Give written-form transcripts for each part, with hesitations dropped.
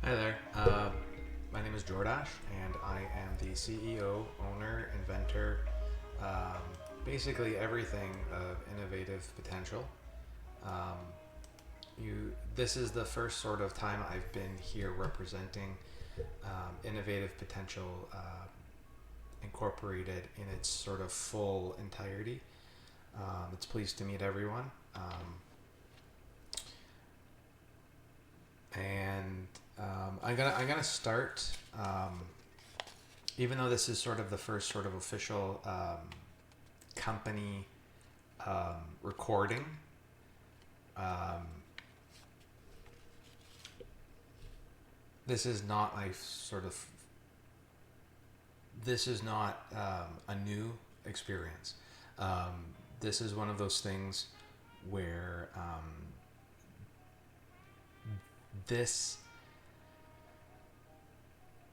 Hi there. My name is Jordash, and I am the CEO, owner, inventor, um, basically everything of Innovative Potential. Um, this is the first sort of time I've been here representing Innovative Potential Incorporated in its sort of full entirety. It's pleased to meet everyone. And I'm gonna start. Even though this is sort of the first sort of official company recording, um, this is not my sort of this is not a new experience. This is one of those things where this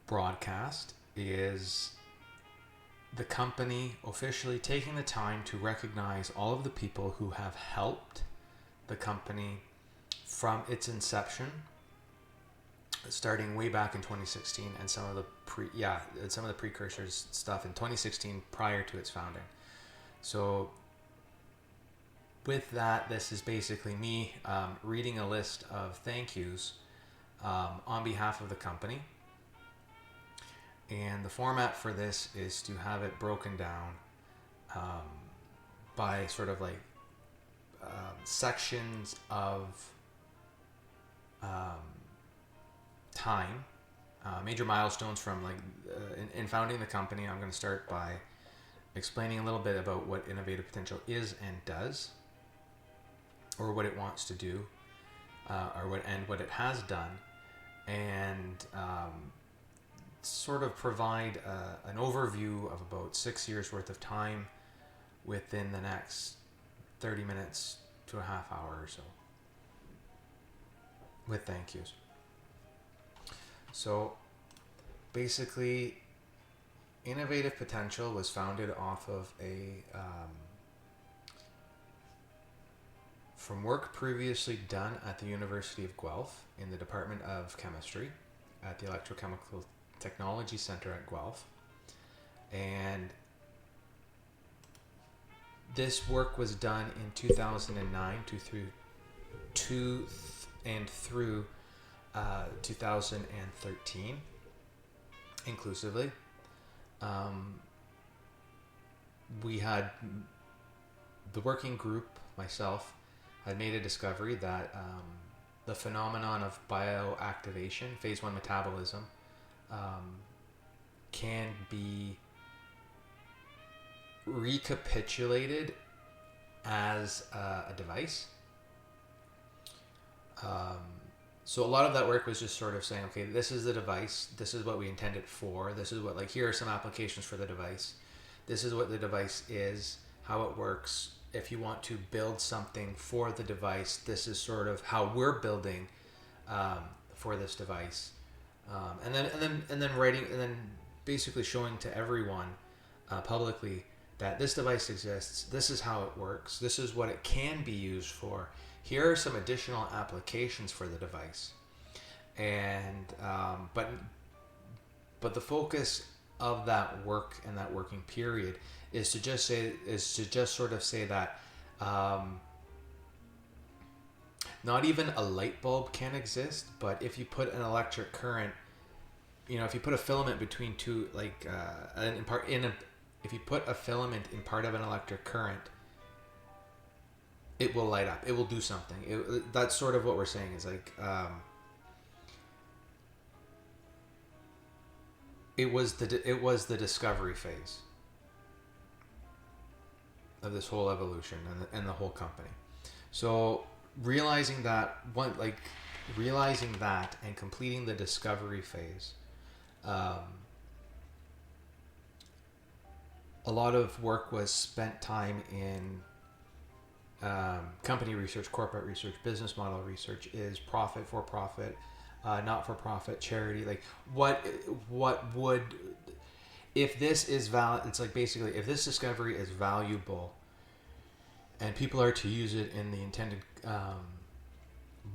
broadcast is the company officially taking the time to recognize all of the people who have helped the company from its inception, starting way back in 2016, and some of the precursors stuff in 2016 prior to its founding. So with that, this is basically me reading a list of thank yous on behalf of the company. And the format for this is to have it broken down um, by sort of like sections of um, time, major milestones from in founding the company. I'm going to start by explaining a little bit about what Innovative Potential is and does, or what it wants to do, or what it has done, and sort of provide an overview of about 6 years worth of time within the next 30 minutes to a half hour or so, with thank yous. So basically, Innovative Potential was founded off of from work previously done at the University of Guelph in the Department of Chemistry at the Electrochemical Technology Center at Guelph. And this work was done in 2009 through 2013 inclusively. We had the working group, myself, had made a discovery that the phenomenon of bioactivation, phase one metabolism, can be recapitulated as a device. So a lot of that work was just sort of saying, okay, this is the device. This is what we intend it for. This is what, like, here are some applications for the device. This is what the device is, how it works. If you want to build something for the device, this is sort of how we're building for this device. And then writing, and then basically showing to everyone publicly that this device exists. This is how it works. This is what it can be used for. Here are some additional applications for the device. And but the focus of that work and that working period is to just sort of say that not even a light bulb can exist, but if you put an electric current, if you put a filament between two, like if you put a filament in part of an electric current, it will light up. It will do something. That's sort of what we're saying. Is like it was the discovery phase of this whole evolution and the whole company. So realizing that realizing that and completing the discovery phase, a lot of work was spent time in company research, corporate research, business model research. Is profit, for profit, not for profit, charity. Like what would, if this is it's like basically, if this discovery is valuable and people are to use it in the intended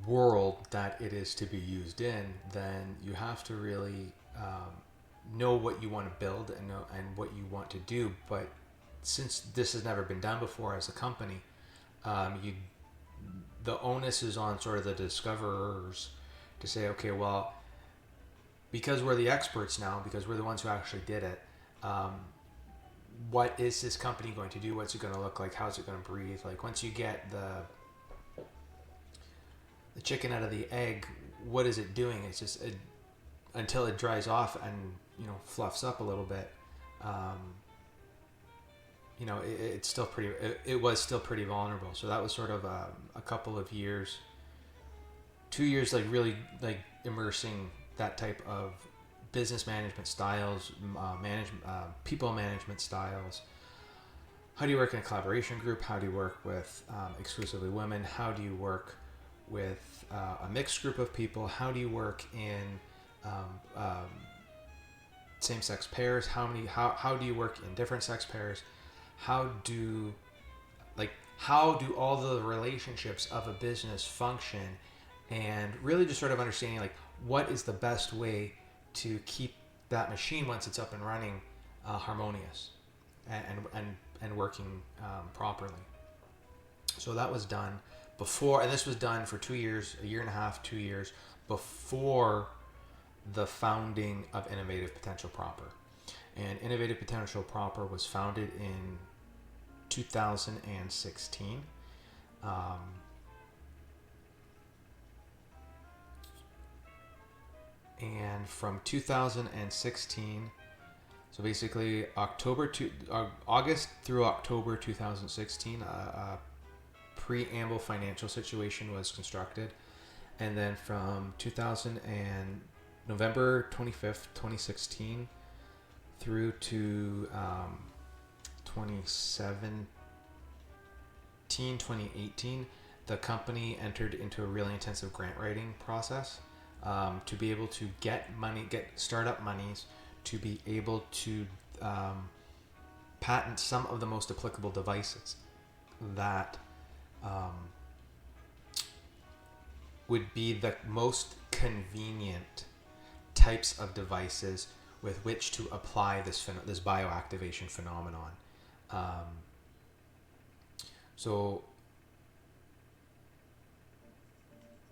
world that it is to be used in, then you have to really know what you want to build and know and what you want to do. But since this has never been done before as a company, you the onus is on sort of the discoverers to say, okay, well, because we're the experts now, because we're the ones who actually did it, what is this company going to do? What's it going to look like? How's it going to breathe? Like once you get the chicken out of the egg, what is it doing? It's just until it dries off and fluffs up a little bit. It's still pretty. It was still pretty vulnerable. So that was sort of a couple of years, 2 years, like really like immersing that type of business management styles, people management styles. How do you work in a collaboration group? How do you work with exclusively women? How do you work with a mixed group of people? How do you work in same-sex pairs? How do you work in different sex pairs? How do all the relationships of a business function, and really just sort of understanding like what is the best way to keep that machine once it's up and running harmonious and working properly. So that was done before, and this was done for 2 years, a year and a half, 2 years before the founding of Innovative Potential Proper. And Innovative Potential Proper was founded in 2016. And from 2016, so basically August through October 2016, a preamble financial situation was constructed. And then from November 25th, 2016 through to 2018, the company entered into a really intensive grant writing process to be able to get startup monies, to be able to patent some of the most applicable devices that would be the most convenient types of devices with which to apply this bioactivation phenomenon. So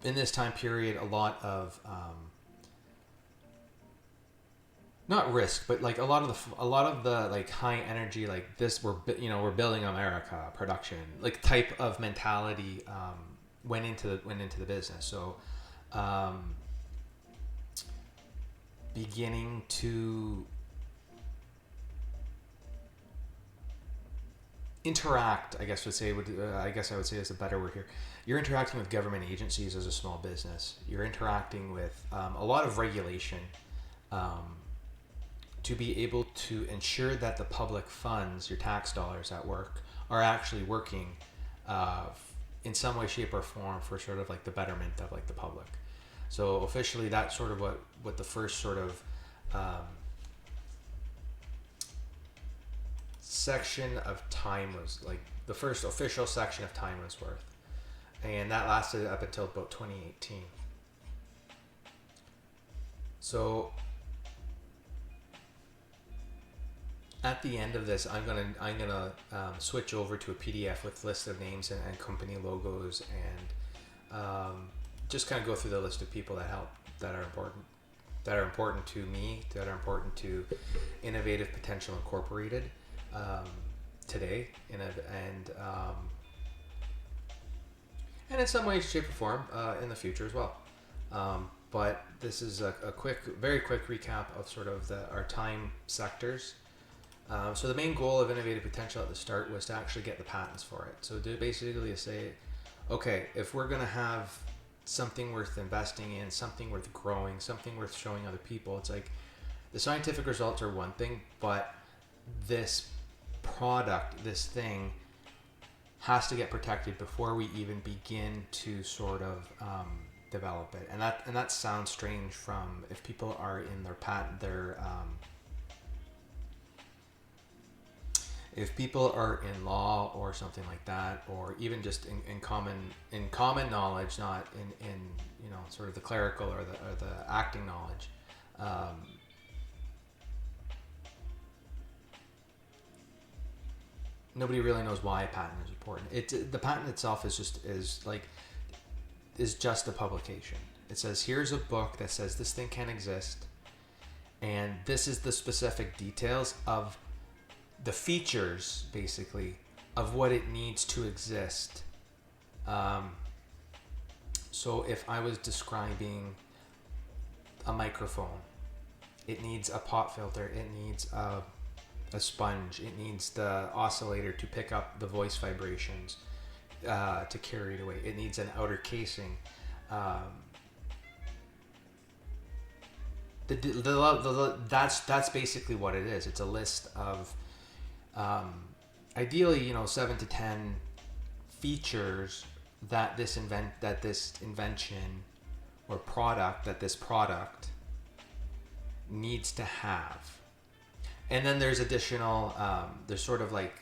in this time period, a lot of not risk, but like a lot of the like high energy, like this we're building America production like type of mentality went into the business. So beginning to interact, I guess I would say is a better word here. You're interacting with government agencies as a small business. You're interacting with a lot of regulation to be able to ensure that the public funds, your tax dollars at work, are actually working in some way, shape, or form for sort of like the betterment of like the public. So officially, that's sort of what the first sort of section of time was, like the first official section of time was worth, and that lasted up until about 2018. So at the end of this, I'm gonna switch over to a PDF with list of names and company logos, and just kind of go through the list of people that are important to me, that are important to Innovative Potential Incorporated today, and in some way, shape, or form in the future as well. But this is a very quick recap of sort of our time sectors. So the main goal of Innovative Potential at the start was to actually get the patents for it. So to basically say, okay, if we're going to have something worth investing in, something worth growing, something worth showing other people, it's like the scientific results are one thing, but this product, this thing, has to get protected before we even begin to sort of develop it. And that sounds strange from if people are in if people are in law or something like that, or even just in common knowledge, not in sort of the clerical or the acting knowledge, nobody really knows why a patent is important. The patent itself is just a publication. It says, here's a book that says this thing can exist, and this is the specific details of the features, basically, of what it needs to exist. So if I was describing a microphone, it needs a pop filter, it needs a sponge, it needs the oscillator to pick up the voice vibrations, to carry it away. It needs an outer casing. That's basically what it is. It's a list of ideally 7 to 10 features that this invention or this product needs to have. And then there's additional there's sort of like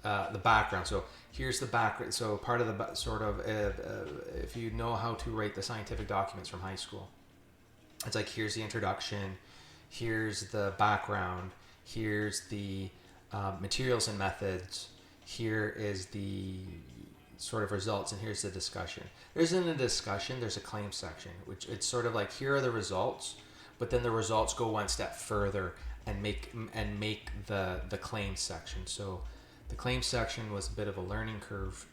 the background. So here's the background. So part of the sort of if you know how to write the scientific documents from high school, it's like, here's the introduction, here's the background, here's the materials and methods, here is the sort of results, and here's the discussion. There's in the discussion, there's a claim section, which it's sort of like, here are the results, but then the results go one step further and make the claim section. So the claim section was a bit of a learning curve,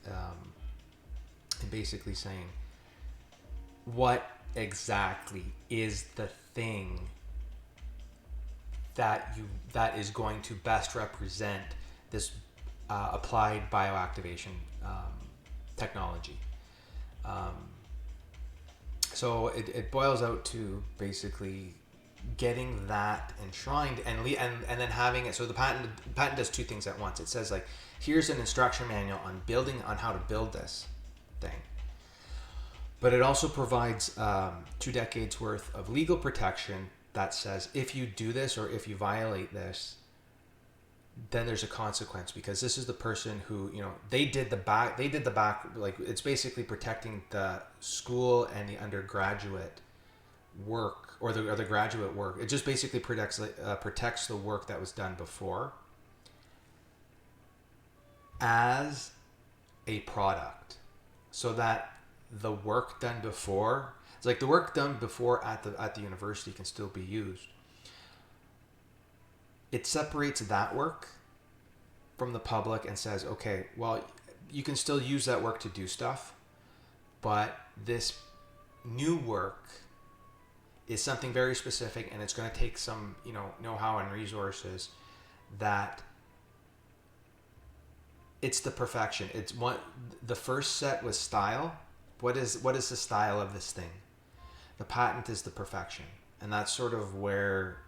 in basically saying, what exactly is the thing that is going to best represent this applied bioactivation technology. So it boils out to basically getting that enshrined and then having it. So the patent does two things at once. It says, like, here's an instruction manual on how to build this thing. But it also provides 2 decades worth of legal protection that says, if you do this or if you violate this, then there's a consequence, because this is the person who, they did the back, like, it's basically protecting the school and the undergraduate work or the graduate work. It just basically protects the work that was done before as a product, so that the work done before, it's like the work done before at the university can still be used. It separates that work from the public and says, okay, well, you can still use that work to do stuff, but this new work is something very specific, and it's going to take some, know-how and resources that it's the perfection. It's what the first set was style. What is the style of this thing? The patent is the perfection, and that's sort of where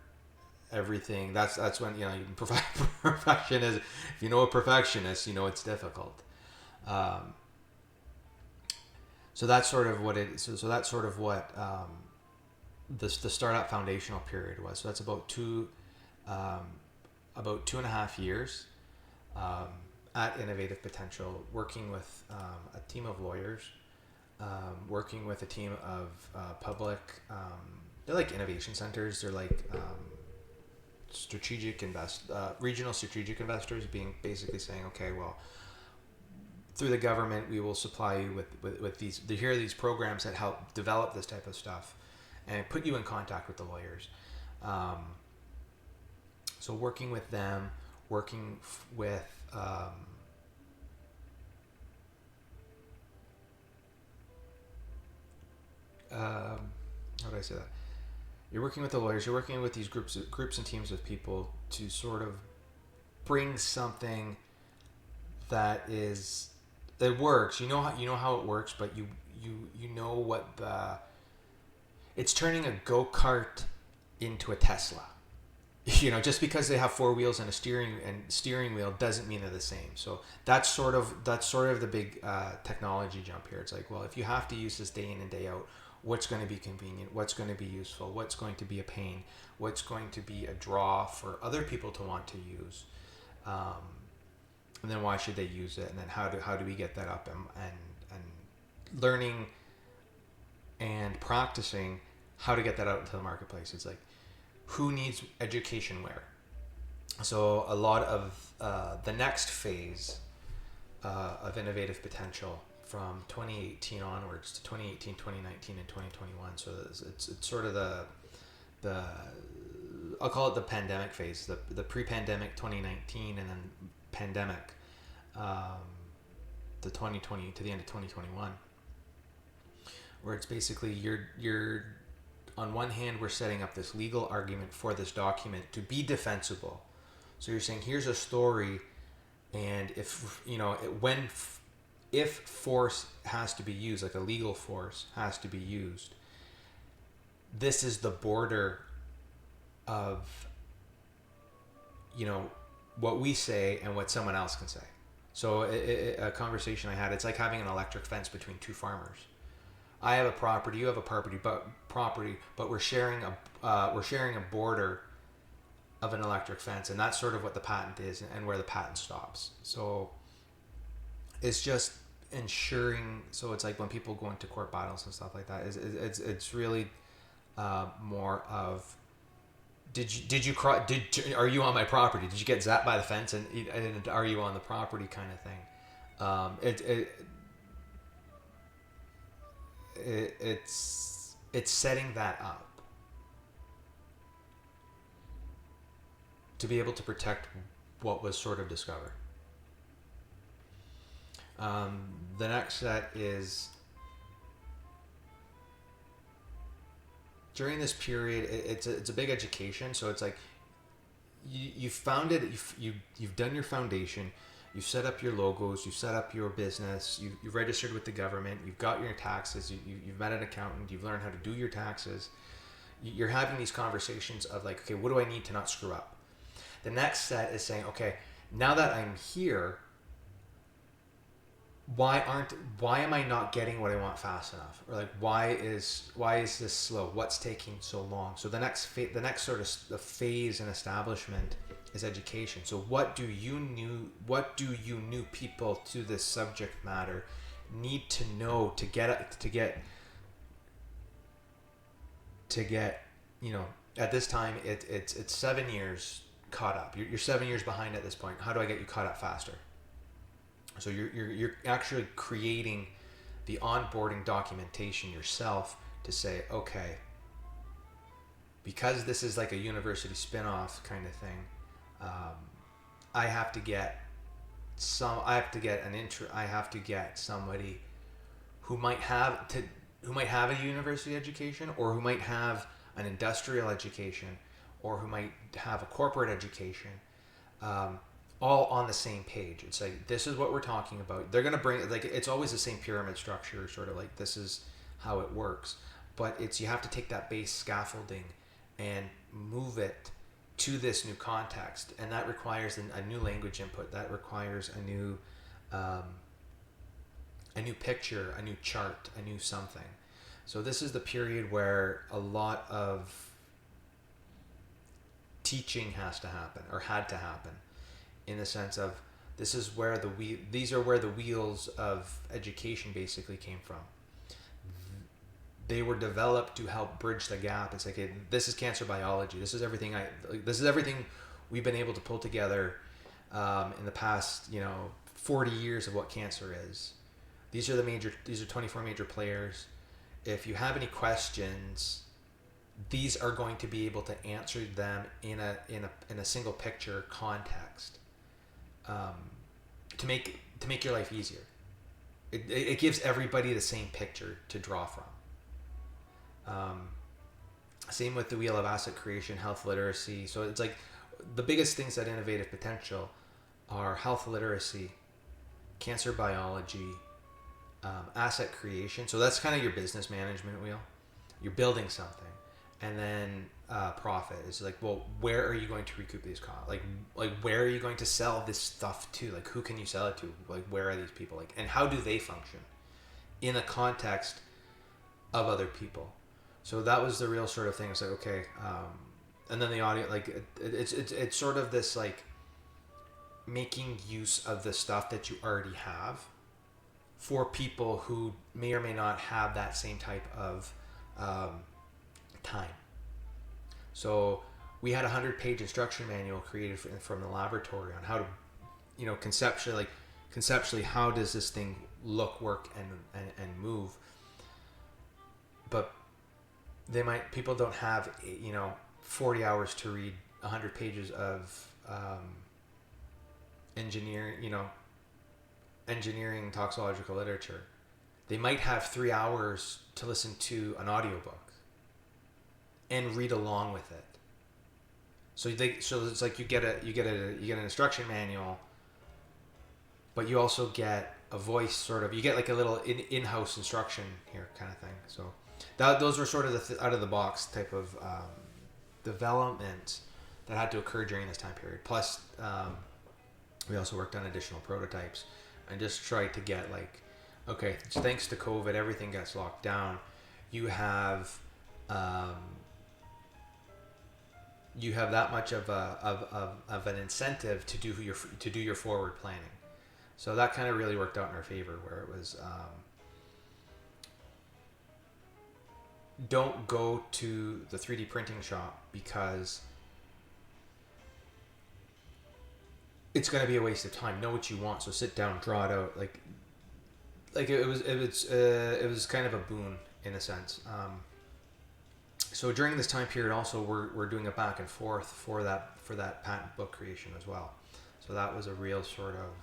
everything. That's when you can provide perfection is. If you know a perfectionist, it's difficult. So that's sort of what it. So that's sort of what the startup foundational period was. So that's about 2.5 years at Innovative Potential, working with a team of lawyers. Working with a team of public, they're like innovation centers. They're like regional strategic investors, being basically saying, okay, well, through the government, we will supply you with these. Here are these programs that help develop this type of stuff, and put you in contact with the lawyers. So working with them, working with. How do I say that? You're working with the lawyers. You're working with these groups and teams of people to sort of bring something that works. You know how it works, but you know what it's turning a go-kart into a Tesla. Just because they have 4 wheels and a steering wheel doesn't mean they're the same. So that's sort of the big technology jump here. It's like, well, if you have to use this day in and day out, what's going to be convenient, what's going to be useful, what's going to be a pain, what's going to be a draw for other people to want to use. and then why should they use it, and then how do we get that up, and learning and practicing how to get that out into the marketplace. It's like, who needs education where? So a lot of the next phase of innovative potential from 2018 onwards to 2018, 2019, and 2021. So it's sort of the I'll call it the pandemic phase, the pre-pandemic 2019, and then pandemic, the 2020 to the end of 2021, where it's basically you're on one hand, we're setting up this legal argument for this document to be defensible. So you're saying, here's a story, and if if force has to be used, like a legal force has to be used, this is the border of what we say and what someone else can say. So a conversation I had, it's like having an electric fence between two farmers. I have a property, you have a property, but we're sharing a border of an electric fence, and that's sort of what the patent is, and where the patent stops. So it's just ensuring. So it's like when people go into court battles and stuff like that, it's really more of, are you on my property? Did you get zapped by the fence, and are you on the property, kind of thing. It's setting that up to be able to protect what was sort of discovered. The next set is, during this period, it's a big education. So it's like you found it, you've done your foundation, you've set up your logos, you've set up your business, you've registered with the government, you've got your taxes, you've met an accountant, you've learned how to do your taxes. You're having these conversations of like, okay, what do I need to not screw up? The next set is saying, okay, now that I'm here, why am I not getting what I want fast enough? Or like, why is this slow? What's taking so long? So the next sort of the phase in establishment is education. So what do you new people to this subject matter need to know to get at this time it's 7 years caught up. You're 7 years behind at this point. How do I get you caught up faster? So you're actually creating the onboarding documentation yourself to say, okay, because this is like a university spin-off kind of thing, I have to get somebody who might have a university education, or who might have an industrial education, or who might have a corporate education, all on the same page. It's like, this is what we're talking about. They're going to bring, like, it's always the same pyramid structure, sort of like, this is how it works. But you have to take that base scaffolding and move it to this new context. And that requires a new language input. That requires a new picture, a new chart, a new something. So this is the period where a lot of teaching has to happen, or had to happen, in the sense of, these are where the wheels of education basically came from. They were developed to help bridge the gap. It's like, this is cancer biology. This is everything we've been able to pull together in the past 40 years of what cancer is. These are 24 major players. If you have any questions, these are going to be able to answer them in a single picture context, to make your life easier. It gives everybody the same picture to draw from. Same with the wheel of asset creation, health literacy. So it's like, the biggest things at Innovative Potential are health literacy, cancer biology, asset creation. So that's kind of your business management wheel. You're building something. And then profit is like, well, where are you going to recoup these costs? Like where are you going to sell this stuff to? Like, who can you sell it to? Like, where are these people? Like, and how do they function in a context of other people? So that was the real sort of thing. It's like, okay, and then the audience, like, it's sort of this, like, making use of the stuff that you already have for people who may or may not have that same type of time. So we had a 100-page instruction manual created from the laboratory on how to, conceptually, how does this thing look, work, and move. But people don't have 40 hours to read 100 pages of engineering toxicological literature. They might have 3 hours to listen to an audiobook and read along with it. So it's like you get an instruction manual, but you also get a voice, sort of. You get like a little in-house instruction here kind of thing. So those were sort of the out of the box type of development that had to occur during this time period. Plus, we also worked on additional prototypes and just tried to get okay, thanks to COVID, everything gets locked down. You have that much of an incentive to do your forward planning. So that kind of really worked out in our favor, where it was don't go to the 3D printing shop because it's going to be a waste of time. Know what you want, so sit down, draw it out. It was kind of a boon in a sense. So during this time period, also we're doing a back and forth for that patent book creation as well. So that was a real sort of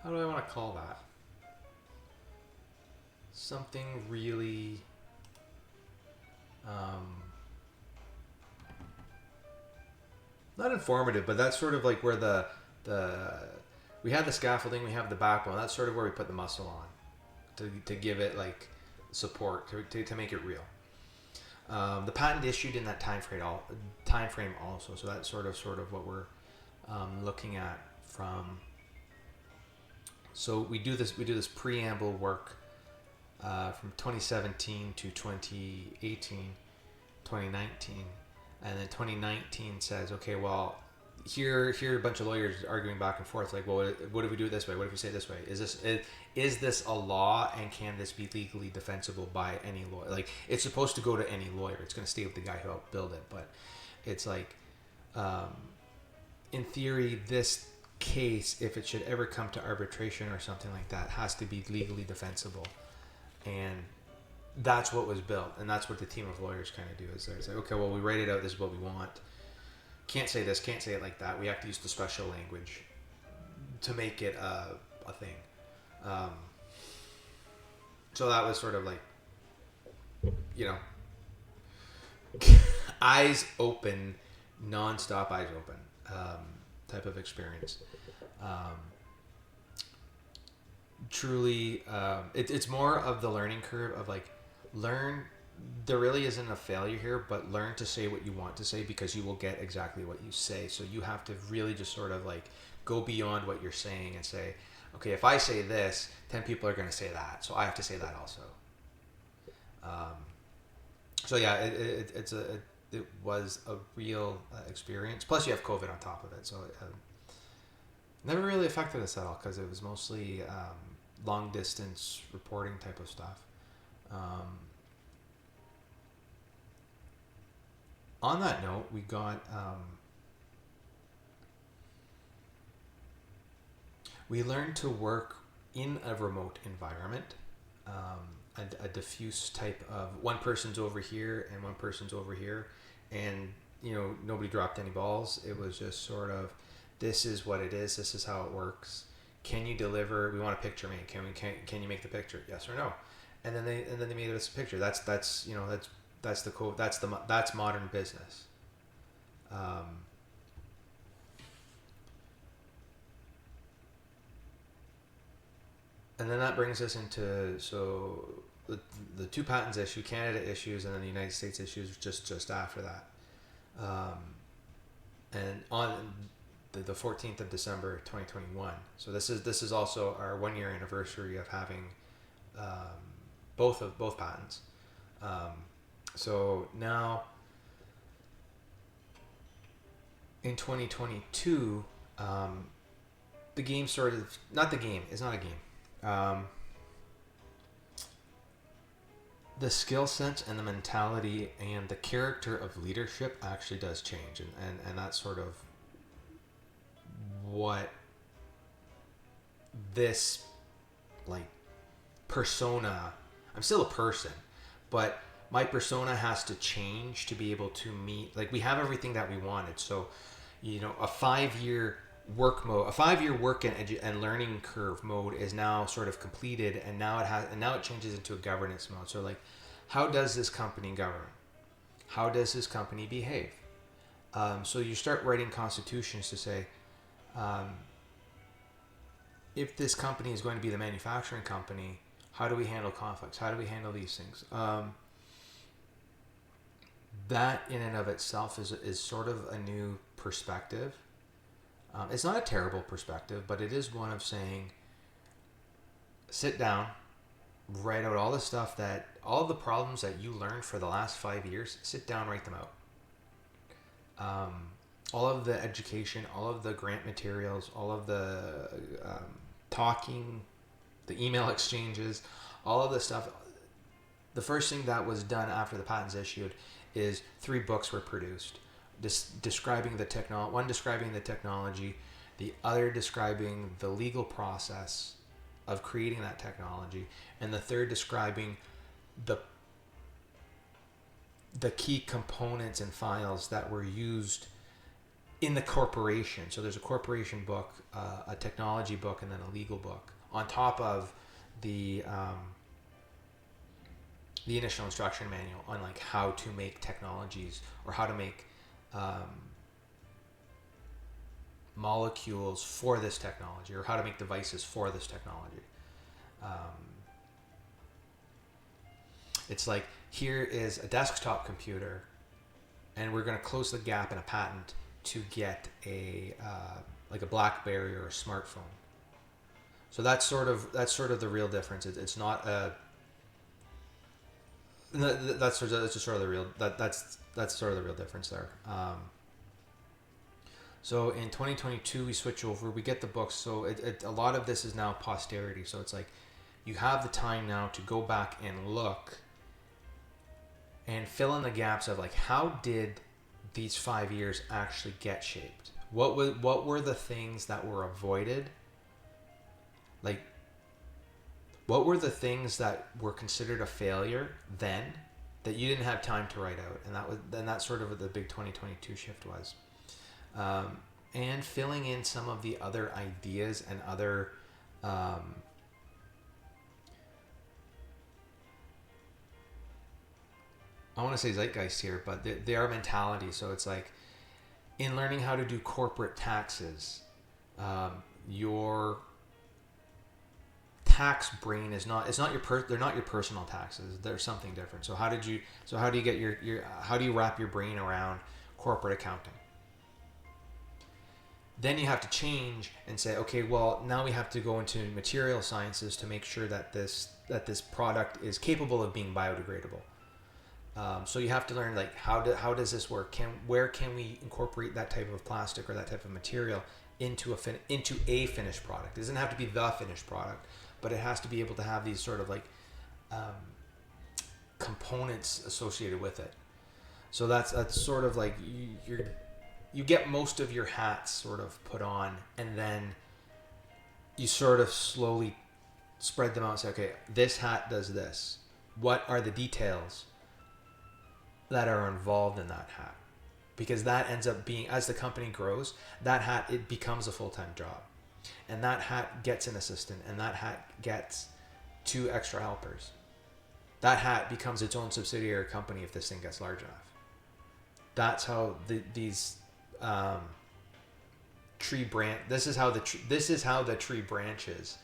how do I want to call that? Something really not informative, but that's sort of like where the we had the scaffolding, we have the backbone. That's sort of where we put the muscle on to give it like support to make it real. The patent issued in that time frame also, so that's sort of what we're looking at from. So we do this preamble work from 2017 to 2018, 2019, and then 2019 says, okay, well, here are a bunch of lawyers arguing back and forth, like, well, what if we do it this way? What if we say it this way? Is this a law, and can this be legally defensible by any lawyer? Like, it's supposed to go to any lawyer. It's going to stay with the guy who helped build it, but it's like, in theory, this case, if it should ever come to arbitration or something like that, has to be legally defensible. And that's what was built, and that's what the team of lawyers kind of do. Is they're like, okay, well, we write it out. This is what we want. Can't say this. Can't say it like that. We have to use the special language to make it a thing. So that was sort of like, eyes open, non-stop eyes open type of experience. Truly, it's more of the learning curve of like, there really isn't a failure here, but learn to say what you want to say, because you will get exactly what you say. So you have to really just sort of like go beyond what you're saying and say, okay, if I say this, 10 people are going to say that, so I have to say that also. So yeah, it was a real experience. Plus you have COVID on top of it, so it never really affected us at all, because it was mostly long distance reporting type of stuff. On that note, we got we learned to work in a remote environment, a diffuse type of one person's over here and one person's over here, and nobody dropped any balls. It was just sort of, this is what it is. This is how it works. Can you deliver? We want a picture made. Can you make the picture? Yes or no? And then they made us a picture. That's the code. That's modern business. And then that brings us into the two patents issue, Canada issues, and then the United States issues just after that. And on the 14th of December 2021. So this is also our 1 year anniversary of having both patents. So now in 2022, the game sort of, not the game, it's not a game. The skill sets and the mentality and the character of leadership actually does change. And that's sort of what this, like, persona, I'm still a person, but my persona has to change to be able to meet, like, we have everything that we wanted. So, you know, a 5-year work mode, a 5-year work and learning curve mode is now sort of completed, and now it changes into a governance mode. So, like, how does this company govern? How does this company behave? So you start writing constitutions to say, if this company is going to be the manufacturing company, how do we handle conflicts? How do we handle these things? That in and of itself is sort of a new perspective. It's not a terrible perspective, but it is one of saying, sit down, write out all the stuff all of the problems that you learned for the last 5 years, sit down, write them out. All of the education, all of the grant materials, all of the talking, the email exchanges, all of the stuff. The first thing that was done after the patent's issued is 3 books were produced, describing the technology. One describing the technology, the other describing the legal process of creating that technology, and the third describing the key components and files that were used in the corporation. So there's a corporation book, a technology book, and then a legal book on top of the initial instruction manual on, like, how to make technologies, or how to make molecules for this technology, or how to make devices for this technology. It's like, here is a desktop computer, and we're going to close the gap in a patent to get like a BlackBerry or a smartphone. So that's sort of the real difference. It's not a that's sort of the real difference there. So in 2022 we switch over, we get the books. So a lot of this is now posterity. So it's like, you have the time now to go back and look and fill in the gaps of, like, how did these 5 years actually get shaped? What were the things that were avoided? Like, what were the things that were considered a failure then that you didn't have time to write out? And that's sort of what the big 2022 shift was. And filling in some of the other ideas and other I want to say zeitgeist here, but they are mentality. So it's like, in learning how to do corporate taxes, your tax brain they're not your personal taxes. They're something different. So how do you get how do you wrap your brain around corporate accounting? Then you have to change and say, okay, well, now we have to go into material sciences to make sure that this product is capable of being biodegradable. So you have to learn, like, how does this work? Where can we incorporate that type of plastic or that type of material into a finished product? It doesn't have to be the finished product, but it has to be able to have these sort of, like, components associated with it. So that's sort of like, you get most of your hats sort of put on, and then you sort of slowly spread them out and say, okay, this hat does this. What are the details that are involved in that hat? Because that ends up being, as the company grows, that hat, it becomes a full-time job, and that hat gets an assistant, and that hat gets 2 extra helpers. That hat becomes its own subsidiary company if this thing gets large enough. That's how these tree branch. This is how the tree branches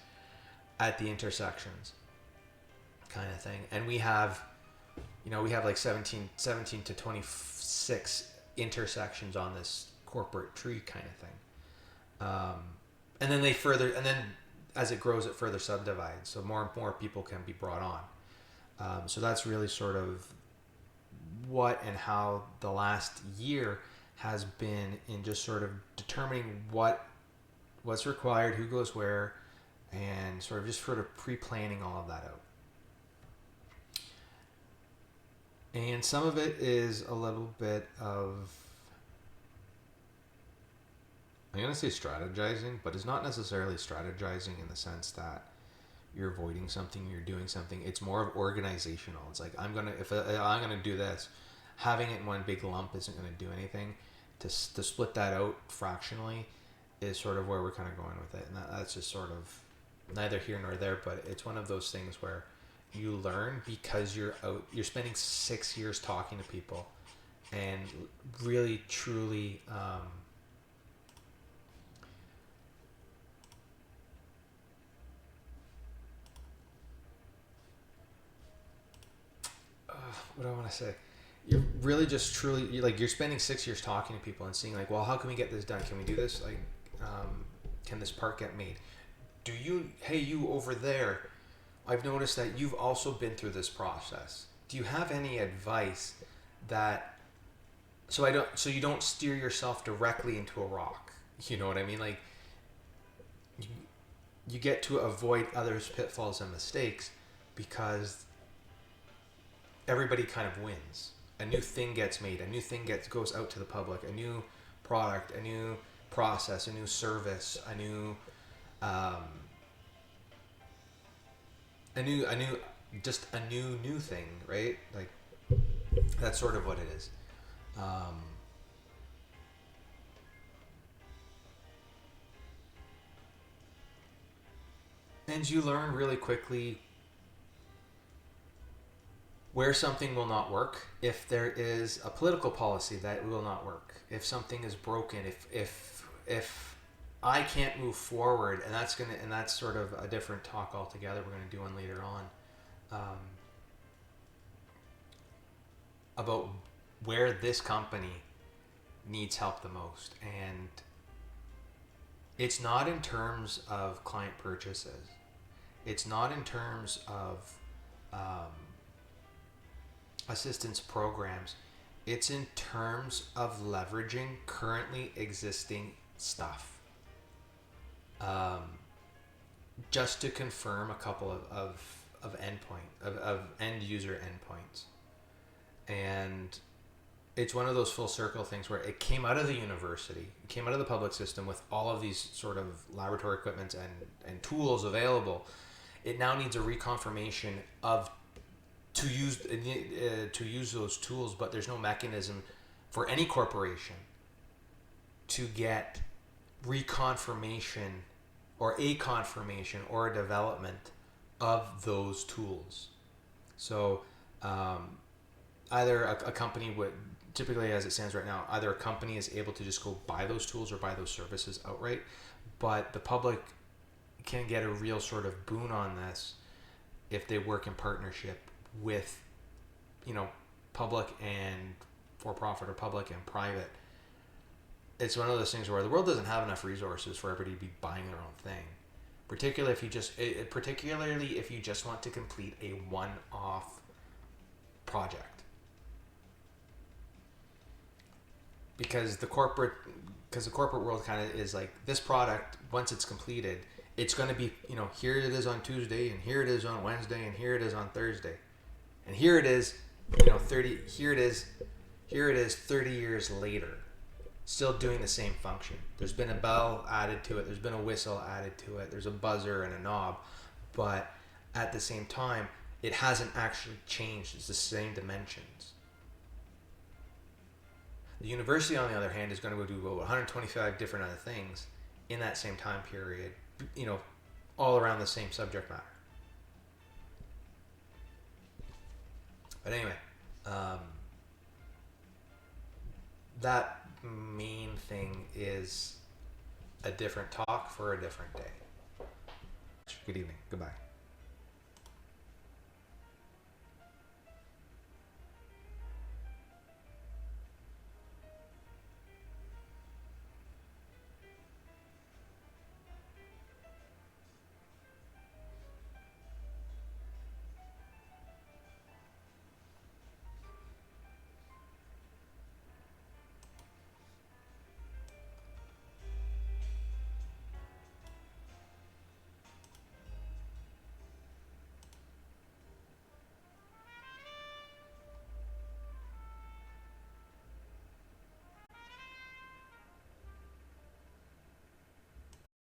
at the intersections, kind of thing. And we have like 17 to 26 intersections on this corporate tree kind of thing. And then as it grows, it further subdivides. So more and more people can be brought on. So that's really sort of what and how the last year has been in just sort of determining what's required, who goes where, and sort of pre-planning all of that out. And some of it is a little bit of, I'm going to say strategizing, but it's not necessarily strategizing in the sense that you're avoiding something, you're doing something. It's more of organizational. It's like, if I'm going to do this, having it in one big lump isn't going to do anything. To split that out fractionally is sort of where we're kind of going with it. And that's just sort of neither here nor there, but it's one of those things where you learn because you're spending 6 years talking to people and really truly what do I want to say? You're really just truly you're spending 6 years talking to people and seeing like, well, how can we get this done? Can we do this? Like, can this part get made? Hey, you over there, I've noticed that you've also been through this process. Do you have any advice so you don't steer yourself directly into a rock? You know what I mean? Like, you get to avoid others' pitfalls and mistakes because everybody kind of wins. A new thing gets made, a new thing goes out to the public, a new product, a new process, a new service, a new thing, right? Like, that's sort of what it is. And you learn really quickly where something will not work, if there is a political policy that will not work, if something is broken, if I can't move forward, and that's sort of a different talk altogether. We're going to do one later on, about where this company needs help the most, and it's not in terms of client purchases, it's not in terms of assistance programs, it's in terms of leveraging currently existing stuff. Just to confirm a couple of end user endpoints. And it's one of those full circle things where it came out of the university, it came out of the public system with all of these sort of laboratory equipment and tools available. It now needs a reconfirmation to use those tools, but there's no mechanism for any corporation to get reconfirmation or a confirmation or a development of those tools. So either a company would, typically as it stands right now, either a company is able to just go buy those tools or buy those services outright, but the public can get a real sort of boon on this if they work in partnership with, public and for-profit or public and private. It's one of those things where the world doesn't have enough resources for everybody to be buying their own thing, particularly if you just want to complete a one-off project, because the corporate world kind of is like, this product, once it's completed, it's going to be, here it is on Tuesday, and here it is on Wednesday, and here it is on Thursday, and here it is 30 years later, still doing the same function. There's been a bell added to it, there's been a whistle added to it, there's a buzzer and a knob, but at the same time, it hasn't actually changed. It's the same dimensions. The university, on the other hand, is going to go do 125 different other things in that same time period, all around the same subject matter. But anyway, that main thing is a different talk for a different day. Good evening. Goodbye.